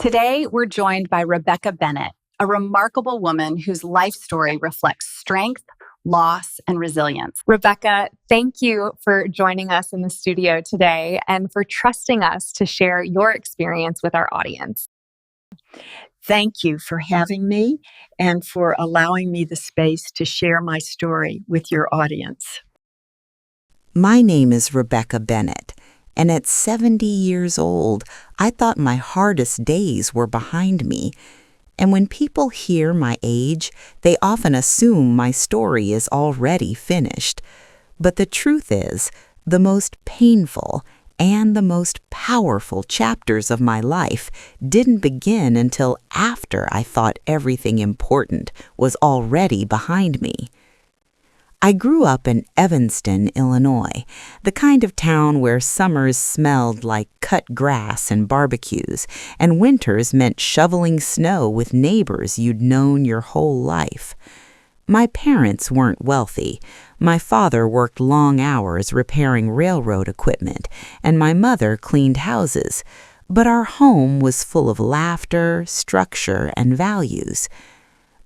Today, we're joined by Rebecca Bennett, a remarkable woman whose life story reflects strength, loss, and resilience. Rebecca, thank you for joining us in the studio today and for trusting us to share your experience with our audience. Thank you for having me and for allowing me the space to share my story with your audience. My name is Rebecca Bennett, and at 70 years old, I thought my hardest days were behind me. And when people hear my age, they often assume my story is already finished. But the truth is, the most painful and the most powerful chapters of my life didn't begin until after I thought everything important was already behind me. I grew up in Evanston, Illinois, the kind of town where summers smelled like cut grass and barbecues, and winters meant shoveling snow with neighbors you'd known your whole life. My parents weren't wealthy. My father worked long hours repairing railroad equipment, and my mother cleaned houses. But our home was full of laughter, structure, and values.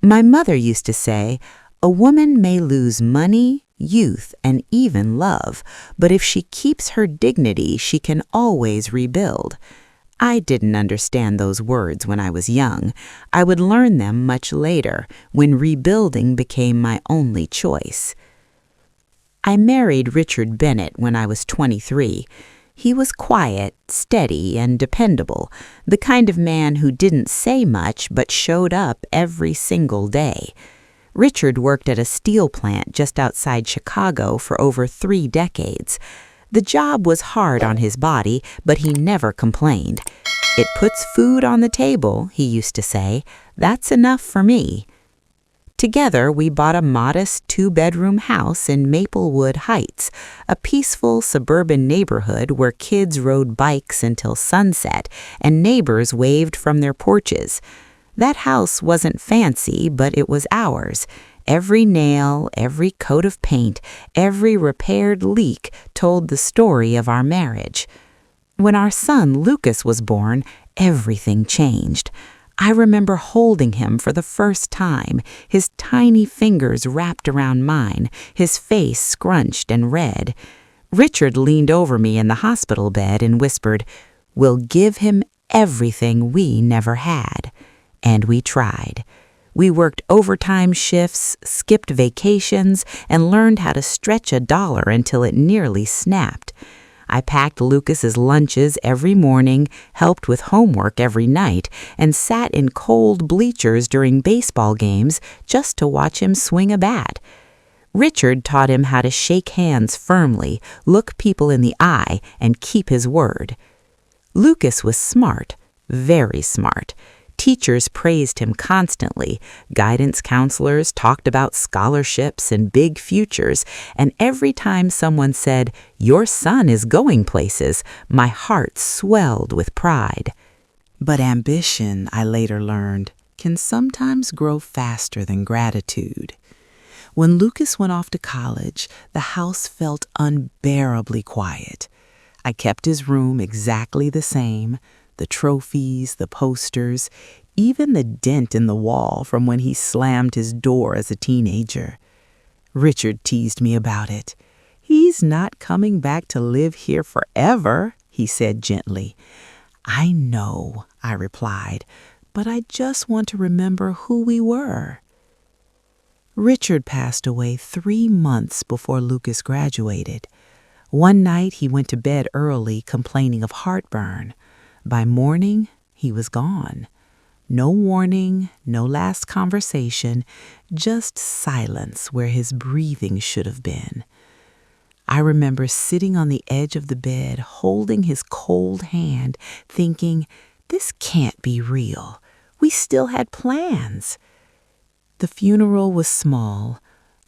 My mother used to say, "A woman may lose money, youth, and even love, but if she keeps her dignity, she can always rebuild." I didn't understand those words when I was young. I would learn them much later, when rebuilding became my only choice. I married Richard Bennett when I was 23. He was quiet, steady, and dependable, the kind of man who didn't say much but showed up every single day. Richard worked at a steel plant just outside Chicago for over 3 decades. The job was hard on his body, but he never complained. "It puts food on the table," he used to say. "That's enough for me." Together, we bought a modest 2-bedroom house in Maplewood Heights, a peaceful suburban neighborhood where kids rode bikes until sunset and neighbors waved from their porches. That house wasn't fancy, but it was ours. Every nail, every coat of paint, every repaired leak told the story of our marriage. When our son Lucas was born, everything changed. I remember holding him for the first time, his tiny fingers wrapped around mine, his face scrunched and red. Richard leaned over me in the hospital bed and whispered, "We'll give him everything we never had." And we tried. We worked overtime shifts, skipped vacations, and learned how to stretch a dollar until it nearly snapped. I packed Lucas's lunches every morning, helped with homework every night, and sat in cold bleachers during baseball games just to watch him swing a bat. Richard taught him how to shake hands firmly, look people in the eye, and keep his word. Lucas was smart, very smart. Teachers praised him constantly. Guidance counselors talked about scholarships and big futures, and every time someone said, "Your son is going places," my heart swelled with pride. But ambition, I later learned, can sometimes grow faster than gratitude. When Lucas went off to college, the house felt unbearably quiet. I kept his room exactly the same. The trophies, the posters, even the dent in the wall from when he slammed his door as a teenager. Richard teased me about it. "He's not coming back to live here forever," he said gently. "I know," I replied, "but I just want to remember who we were." Richard passed away 3 months before Lucas graduated. One night he went to bed early complaining of heartburn. By morning, he was gone. No warning, no last conversation, just silence where his breathing should have been. I remember sitting on the edge of the bed, holding his cold hand, thinking, this can't be real. We still had plans. The funeral was small.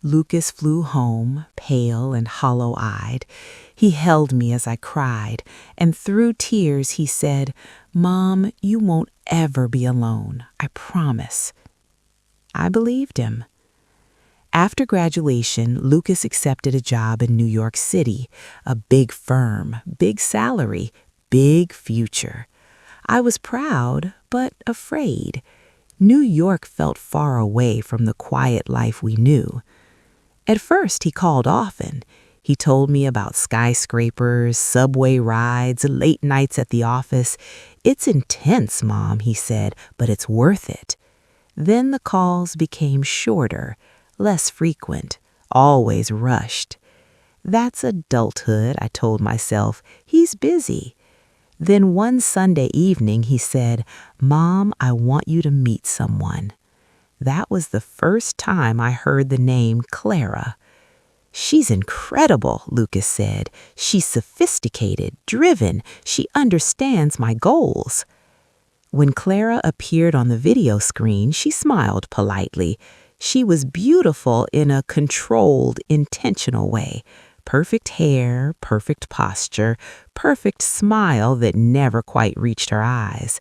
Lucas flew home, pale and hollow-eyed. He held me as I cried, and through tears he said, "Mom, you won't ever be alone, I promise." I believed him. After graduation, Lucas accepted a job in New York City, a big firm, big salary, big future. I was proud, but afraid. New York felt far away from the quiet life we knew. At first, he called often. He told me about skyscrapers, subway rides, late nights at the office. "It's intense, Mom," he said, "but it's worth it." Then the calls became shorter, less frequent, always rushed. That's adulthood, I told myself. He's busy. Then one Sunday evening, he said, "Mom, I want you to meet someone." That was the first time I heard the name Clara. "She's incredible," Lucas said. "She's sophisticated, driven. She understands my goals." When Clara appeared on the video screen, she smiled politely. She was beautiful in a controlled, intentional way. Perfect hair, perfect posture, perfect smile that never quite reached her eyes.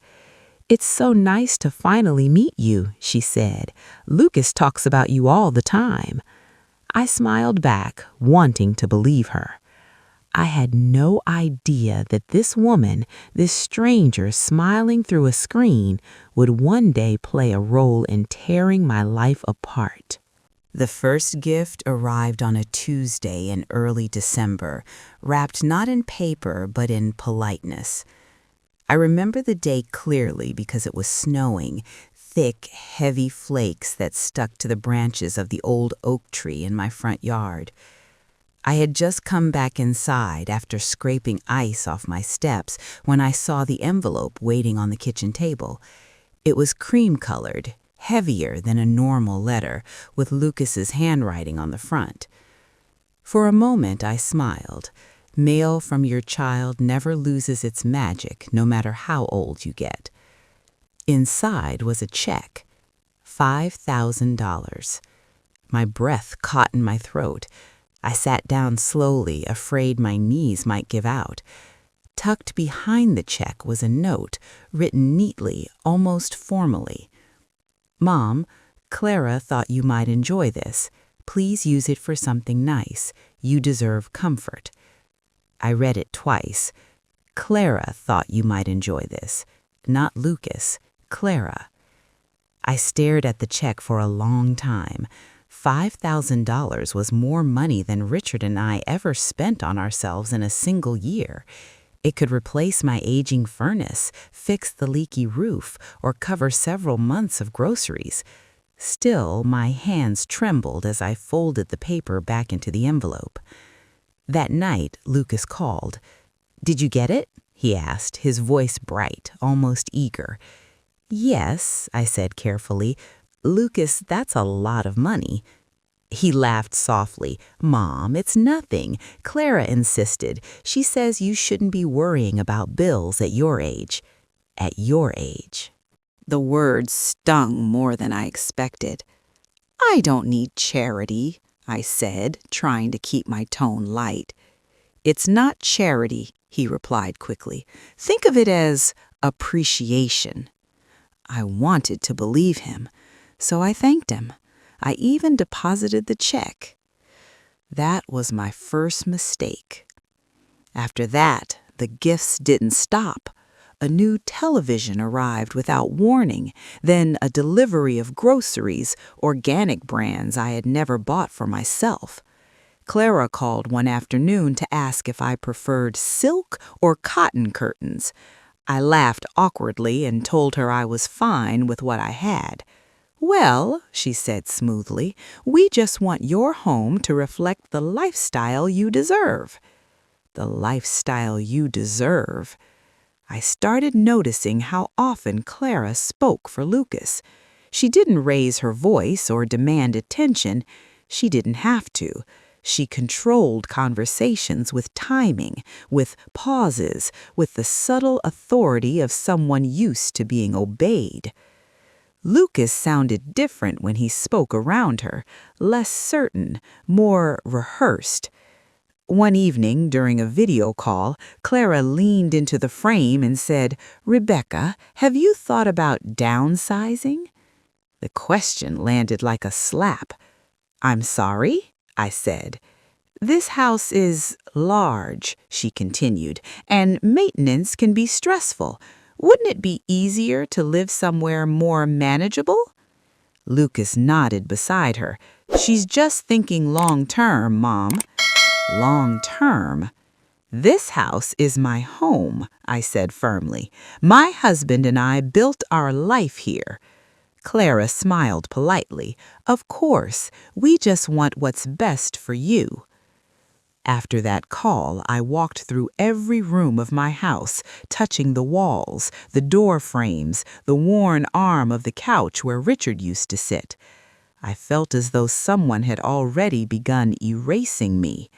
"It's so nice to finally meet you," she said. "Lucas talks about you all the time." I smiled back, wanting to believe her. I had no idea that this woman, this stranger smiling through a screen, would one day play a role in tearing my life apart. The first gift arrived on a Tuesday in early December, wrapped not in paper but in politeness. I remember the day clearly because it was snowing, thick, heavy flakes that stuck to the branches of the old oak tree in my front yard. I had just come back inside after scraping ice off my steps when I saw the envelope waiting on the kitchen table. It was cream-colored, heavier than a normal letter, with Lucas's handwriting on the front. For a moment I smiled. Mail from your child never loses its magic, no matter how old you get. Inside was a check, $5,000. My breath caught in my throat. I sat down slowly, afraid my knees might give out. Tucked behind the check was a note, written neatly, almost formally. "Mom, Clara thought you might enjoy this. Please use it for something nice. You deserve comfort." I read it twice. Clara thought you might enjoy this. Not Lucas, Clara. I stared at the check for a long time. $5,000 was more money than Richard and I ever spent on ourselves in a single year. It could replace my aging furnace, fix the leaky roof, or cover several months of groceries. Still, my hands trembled as I folded the paper back into the envelope. That night, Lucas called. "Did you get it?" he asked, his voice bright, almost eager. "Yes," I said carefully. "Lucas, that's a lot of money." He laughed softly. "Mom, it's nothing. Clara insisted. She says you shouldn't be worrying about bills at your age." At your age. The words stung more than I expected. "I don't need charity," I said, trying to keep my tone light. "It's not charity," he replied quickly. "Think of it as appreciation." I wanted to believe him, so I thanked him. I even deposited the check. That was my first mistake. After that, the gifts didn't stop. A new television arrived without warning, then a delivery of groceries, organic brands I had never bought for myself. Clara called one afternoon to ask if I preferred silk or cotton curtains. I laughed awkwardly and told her I was fine with what I had. "Well," she said smoothly, "we just want your home to reflect the lifestyle you deserve." The lifestyle you deserve. I started noticing how often Clara spoke for Lucas. She didn't raise her voice or demand attention. She didn't have to. She controlled conversations with timing, with pauses, with the subtle authority of someone used to being obeyed. Lucas sounded different when he spoke around her, less certain, more rehearsed. One evening, during a video call, Clara leaned into the frame and said, "Rebecca, have you thought about downsizing?" The question landed like a slap. "I'm sorry?" I said. "This house is large," she continued, "and maintenance can be stressful. Wouldn't it be easier to live somewhere more manageable? Lucas nodded beside her. She's just thinking long term, Mom. Long term? This house is my home, I said firmly. My husband and I built our life here. Clara smiled politely. Of course, we just want what's best for you. After that call, I walked through every room of my house, touching the walls, the door frames, the worn arm of the couch where Richard used to sit. I felt as though someone had already begun erasing me.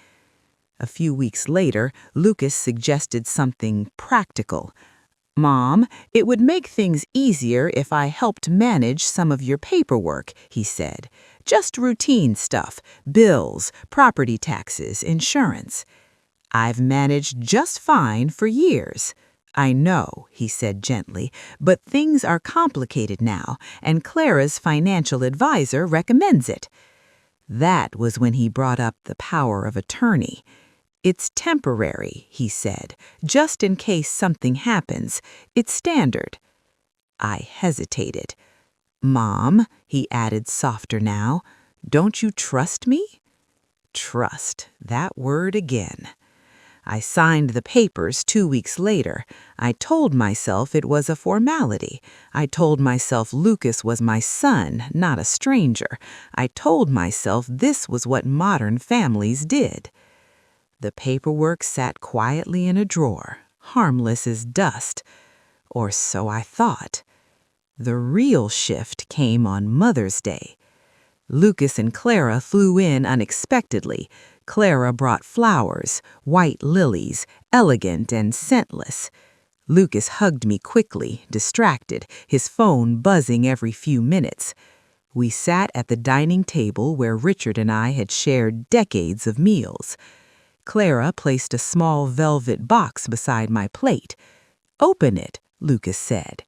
A few weeks later, Lucas suggested something practical. Mom, it would make things easier if I helped manage some of your paperwork, he said. Just routine stuff, bills, property taxes, insurance. I've managed just fine for years. I know, he said gently, but things are complicated now, and Clara's financial advisor recommends it. That was when he brought up the power of attorney. It's temporary, he said, just in case something happens. It's standard. I hesitated. Mom, he added softer now, don't you trust me? Trust, that word again. I signed the papers 2 weeks later. I told myself it was a formality. I told myself Lucas was my son, not a stranger. I told myself this was what modern families did. The paperwork sat quietly in a drawer, harmless as dust. Or so I thought. The real shift came on Mother's Day. Lucas and Clara flew in unexpectedly. Clara brought flowers, white lilies, elegant and scentless. Lucas hugged me quickly, distracted, his phone buzzing every few minutes. We sat at the dining table where Richard and I had shared decades of meals. Clara placed a small velvet box beside my plate. Open it, Lucas said.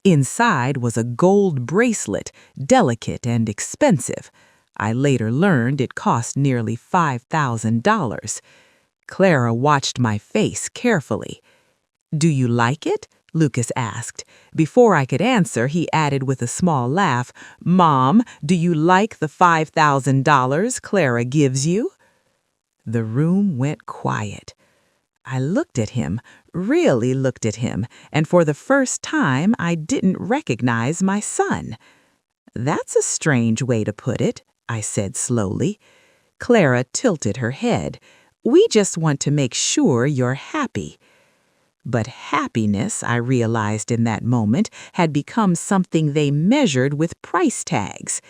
Inside was a gold bracelet, delicate and expensive. I later learned it cost nearly $5,000. Clara watched my face carefully. Do you like it? Lucas asked. Before I could answer, he added with a small laugh, Mom, do you like the $5,000 Clara gives you? The room went quiet. I looked at him, really looked at him, and for the first time I didn't recognize my son. That's a strange way to put it, I said slowly. Clara tilted her head. We just want to make sure you're happy. But happiness, I realized in that moment, had become something they measured with price tags.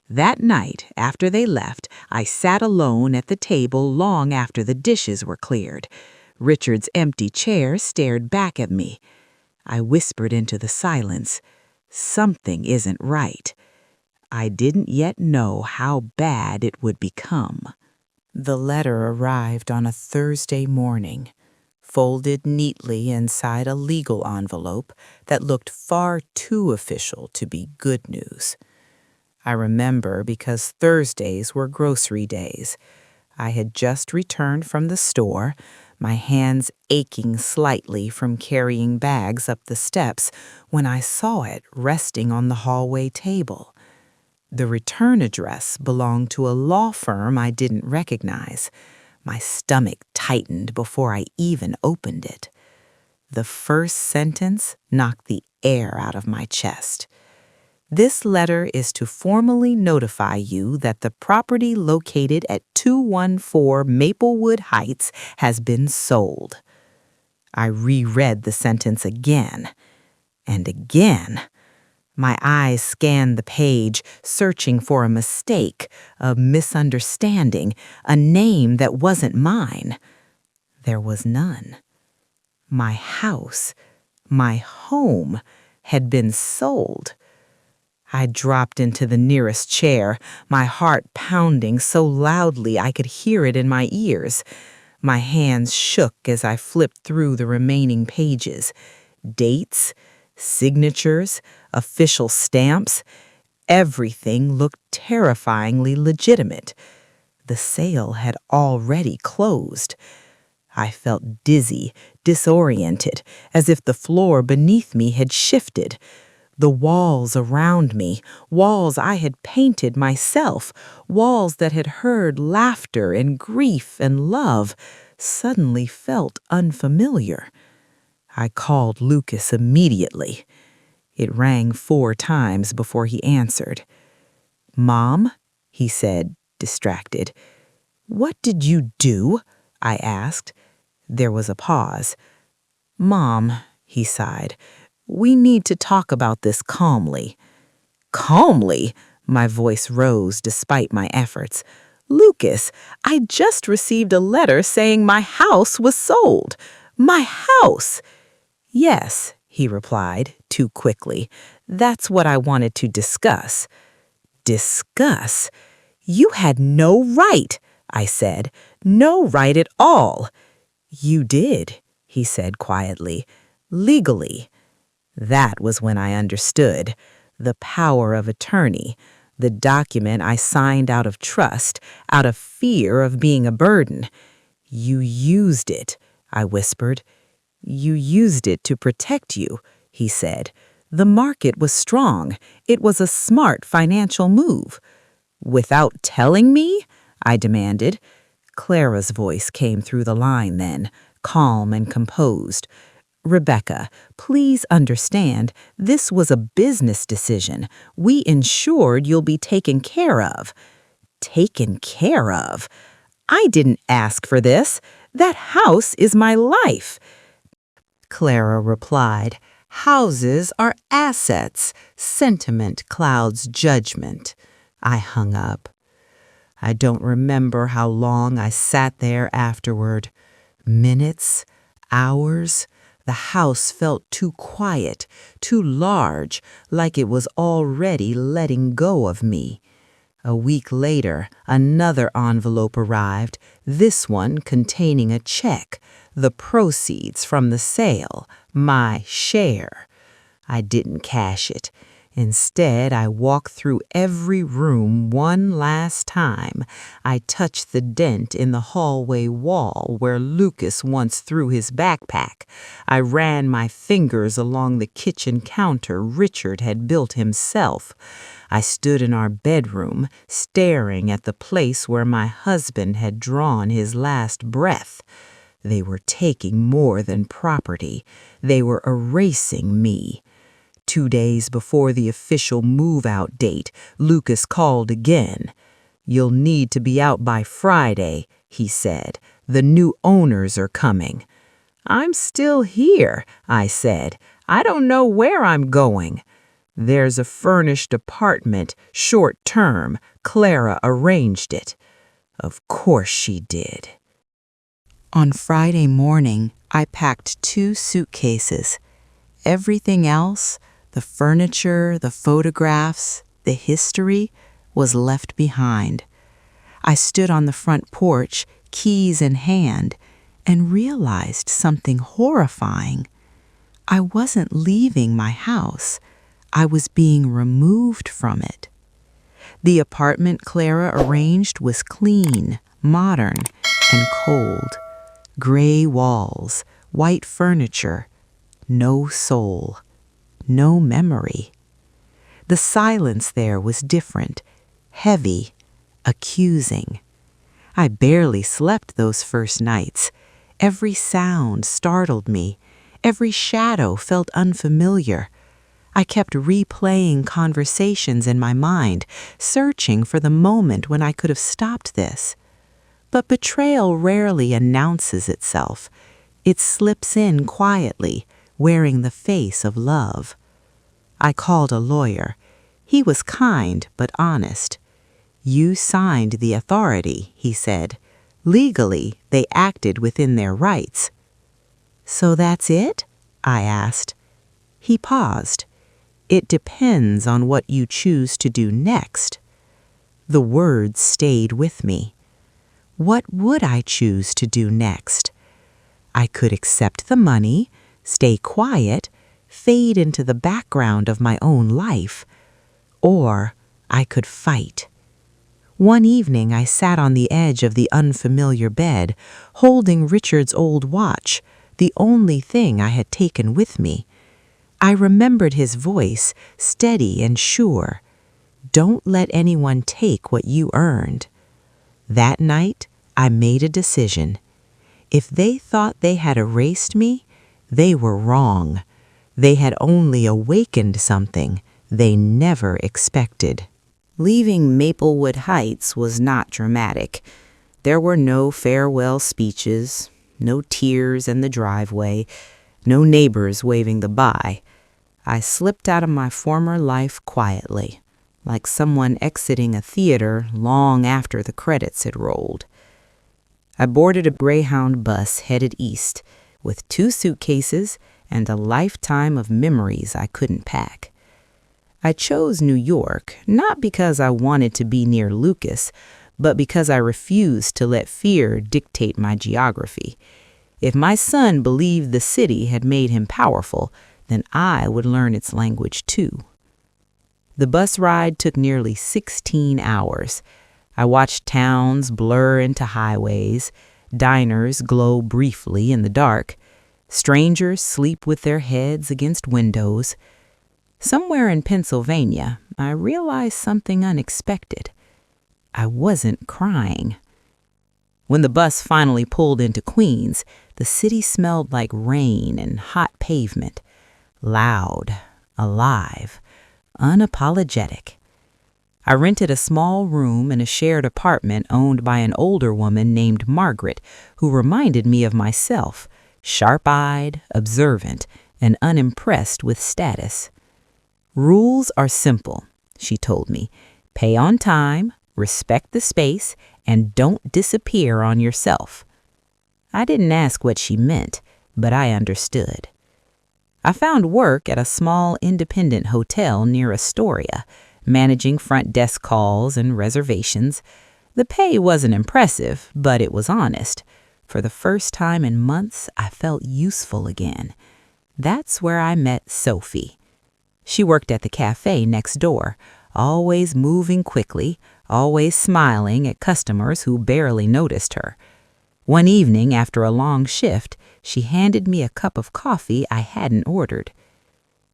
That night, after they left, I sat alone at the table long after the dishes were cleared. Richard's empty chair stared back at me. I whispered into the silence, something isn't right. I didn't yet know how bad it would become. The letter arrived on a Thursday morning, folded neatly inside a legal envelope that looked far too official to be good news. I remember because Thursdays were grocery days. I had just returned from the store, my hands aching slightly from carrying bags up the steps, when I saw it resting on the hallway table. The return address belonged to a law firm I didn't recognize. My stomach tightened before I even opened it. The first sentence knocked the air out of my chest. This letter is to formally notify you that the property located at 214 Maplewood Heights has been sold. I reread the sentence again and again. My eyes scanned the page, searching for a mistake, a misunderstanding, a name that wasn't mine. There was none. My house, my home, had been sold. I dropped into the nearest chair, my heart pounding so loudly I could hear it in my ears. My hands shook as I flipped through the remaining pages. Dates, signatures, official stamps, everything looked terrifyingly legitimate. The sale had already closed. I felt dizzy, disoriented, as if the floor beneath me had shifted. The walls around me, walls I had painted myself, walls that had heard laughter and grief and love, suddenly felt unfamiliar. I called Lucas immediately. It rang 4 times before he answered. "Mom?" he said, distracted. "What did you do?" I asked. There was a pause. "Mom," he sighed, "we need to talk about this calmly." "Calmly?" My voice rose despite my efforts. "Lucas, I just received a letter saying my house was sold. My house!" "Yes," he replied, too quickly. "That's what I wanted to discuss." "Discuss? You had no right," I said. "No right at all." "You did," he said quietly. "Legally." That was when I understood. The power of attorney. The document I signed out of trust, out of fear of being a burden. "You used it," I whispered. "You used it to protect you," he said. "The market was strong. It was a smart financial move." "Without telling me?" I demanded. Clara's voice came through the line then, calm and composed. "Rebecca, please understand, this was a business decision. We ensured you'll be taken care of." "Taken care of? I didn't ask for this. That house is my life." Clara replied, "Houses are assets. Sentiment clouds judgment." I hung up. I don't remember how long I sat there afterward. Minutes, hours. The house felt too quiet, too large, like it was already letting go of me. A week later, another envelope arrived, this one containing a check, the proceeds from the sale, my share. I didn't cash it. Instead, I walked through every room one last time. I touched the dent in the hallway wall where Lucas once threw his backpack. I ran my fingers along the kitchen counter Richard had built himself. I stood in our bedroom, staring at the place where my husband had drawn his last breath. They were taking more than property. They were erasing me. 2 days before the official move-out date, Lucas called again. "You'll need to be out by Friday," he said. "The new owners are coming." "I'm still here," I said. "I don't know where I'm going." "There's a furnished apartment, short-term. Clara arranged it." Of course she did. On Friday morning, I packed 2 suitcases. Everything else, the furniture, the photographs, the history, was left behind. I stood on the front porch, keys in hand, and realized something horrifying. I wasn't leaving my house. I was being removed from it. The apartment Clara arranged was clean, modern, and cold. Gray walls, white furniture, no soul, no memory. The silence there was different, heavy, accusing. I barely slept those first nights. Every sound startled me. Every shadow felt unfamiliar. I kept replaying conversations in my mind, searching for the moment when I could have stopped this. But betrayal rarely announces itself. It slips in quietly, wearing the face of love. I called a lawyer. He was kind but honest. "You signed the authority," he said. "Legally, they acted within their rights." "So that's it?" I asked. He paused. "It depends on what you choose to do next." The words stayed with me. What would I choose to do next? I could accept the money, stay quiet, fade into the background of my own life, or I could fight. One evening I sat on the edge of the unfamiliar bed, holding Richard's old watch, the only thing I had taken with me. I remembered his voice, steady and sure. Don't let anyone take what you earned. That night, I made a decision. If they thought they had erased me, they were wrong. They had only awakened something they never expected. Leaving Maplewood Heights was not dramatic. There were no farewell speeches, no tears in the driveway, no neighbors waving the bye. I slipped out of my former life quietly, like someone exiting a theater long after the credits had rolled. I boarded a Greyhound bus headed east, with 2 suitcases and a lifetime of memories I couldn't pack. I chose New York not because I wanted to be near Lucas, but because I refused to let fear dictate my geography. If my son believed the city had made him powerful, then I would learn its language too. The bus ride took nearly 16 hours. I watched towns blur into highways, diners glow briefly in the dark, strangers sleep with their heads against windows. Somewhere in Pennsylvania, I realized something unexpected. I wasn't crying. When the bus finally pulled into Queens, the city smelled like rain and hot pavement. Loud, alive, unapologetic. I rented a small room in a shared apartment owned by an older woman named Margaret, who reminded me of myself, sharp-eyed, observant, and unimpressed with status. Rules are simple, she told me. Pay on time, respect the space, and don't disappear on yourself. I didn't ask what she meant, but I understood. I found work at a small independent hotel near Astoria, managing front desk calls and reservations. The pay wasn't impressive, but it was honest. For the first time in months, I felt useful again. That's where I met Sophie. She worked at the cafe next door, always moving quickly, always smiling at customers who barely noticed her. One evening, after a long shift, she handed me a cup of coffee I hadn't ordered.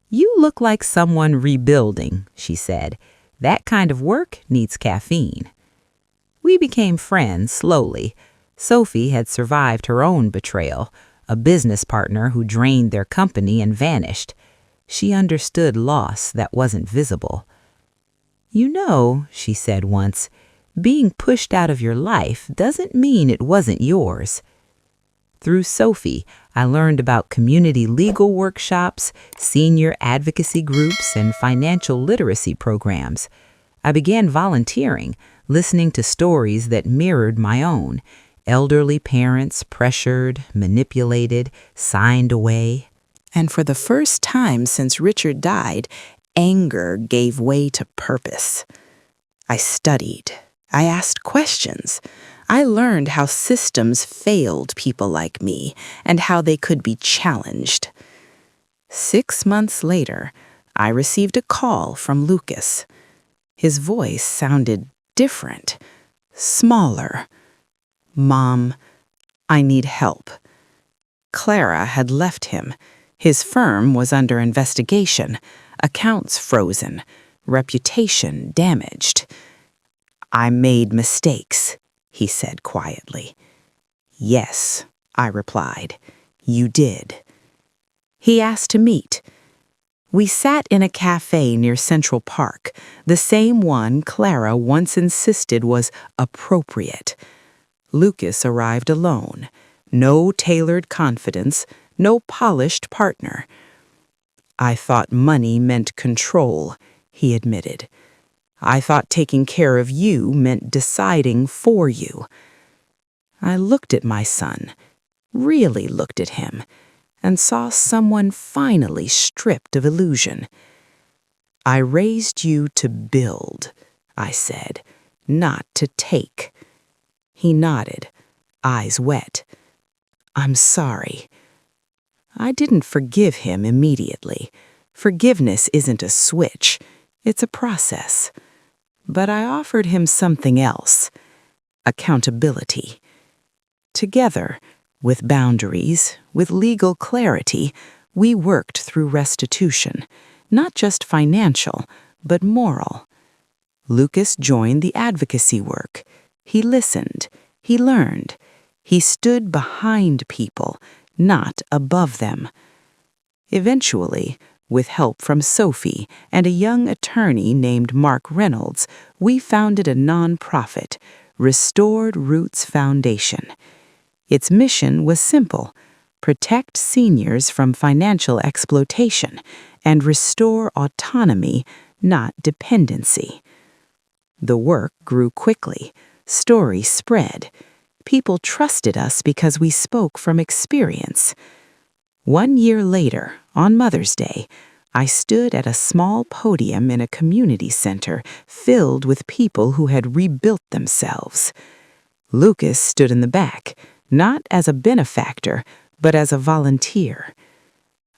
"You look like someone rebuilding," she said. "That kind of work needs caffeine." We became friends slowly. Sophie had survived her own betrayal, a business partner who drained their company and vanished. She understood loss that wasn't visible. "You know," she said once, "being pushed out of your life doesn't mean it wasn't yours." Through Sophie, I learned about community legal workshops, senior advocacy groups, and financial literacy programs. I began volunteering, listening to stories that mirrored my own. Elderly parents pressured, manipulated, signed away. And for the first time since Richard died, anger gave way to purpose. I studied. I asked questions. I learned how systems failed people like me and how they could be challenged. 6 months later, I received a call from Lucas. His voice sounded different, smaller. "Mom, I need help." Clara had left him. His firm was under investigation, accounts frozen, reputation damaged. "I made mistakes," he said quietly. "Yes," I replied, "you did." He asked to meet. We sat in a cafe near Central Park, the same one Clara once insisted was appropriate. Lucas arrived alone. No tailored confidence, no polished partner. "I thought money meant control," he admitted. "I thought taking care of you meant deciding for you." I looked at my son, really looked at him, and saw someone finally stripped of illusion. "I raised you to build," I said, "not to take." He nodded, eyes wet. "I'm sorry." I didn't forgive him immediately. Forgiveness isn't a switch, it's a process. But I offered him something else: accountability. Together, With boundaries, with legal clarity, we worked through restitution, not just financial, but moral. Lucas joined the advocacy work. He listened. He learned. He stood behind people, not above them. Eventually, with help from Sophie and a young attorney named Mark Reynolds, we founded a nonprofit, Restored Roots Foundation. Its mission was simple: protect seniors from financial exploitation and restore autonomy, not dependency. The work grew quickly. Stories spread. People trusted us because we spoke from experience. 1 year later, on Mother's Day, I stood at a small podium in a community center filled with people who had rebuilt themselves. Lucas stood in the back, not as a benefactor, but as a volunteer.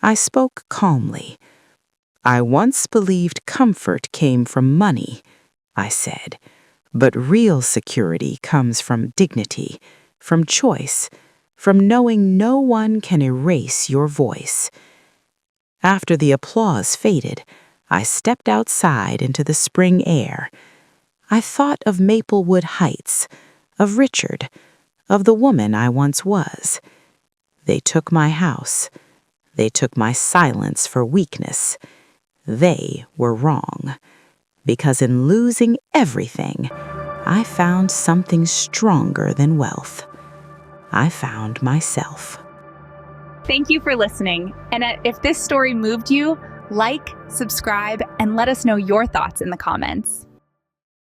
I spoke calmly. "I once believed comfort came from money," I said, "but real security comes from dignity, from choice, from knowing no one can erase your voice." After the applause faded, I stepped outside into the spring air. I thought of Maplewood Heights, of Richard, of the woman I once was. They took my house. They took my silence for weakness. They were wrong, because in losing everything, I found something stronger than wealth. I found myself. Thank you for listening. And if this story moved you, like, subscribe, and let us know your thoughts in the comments.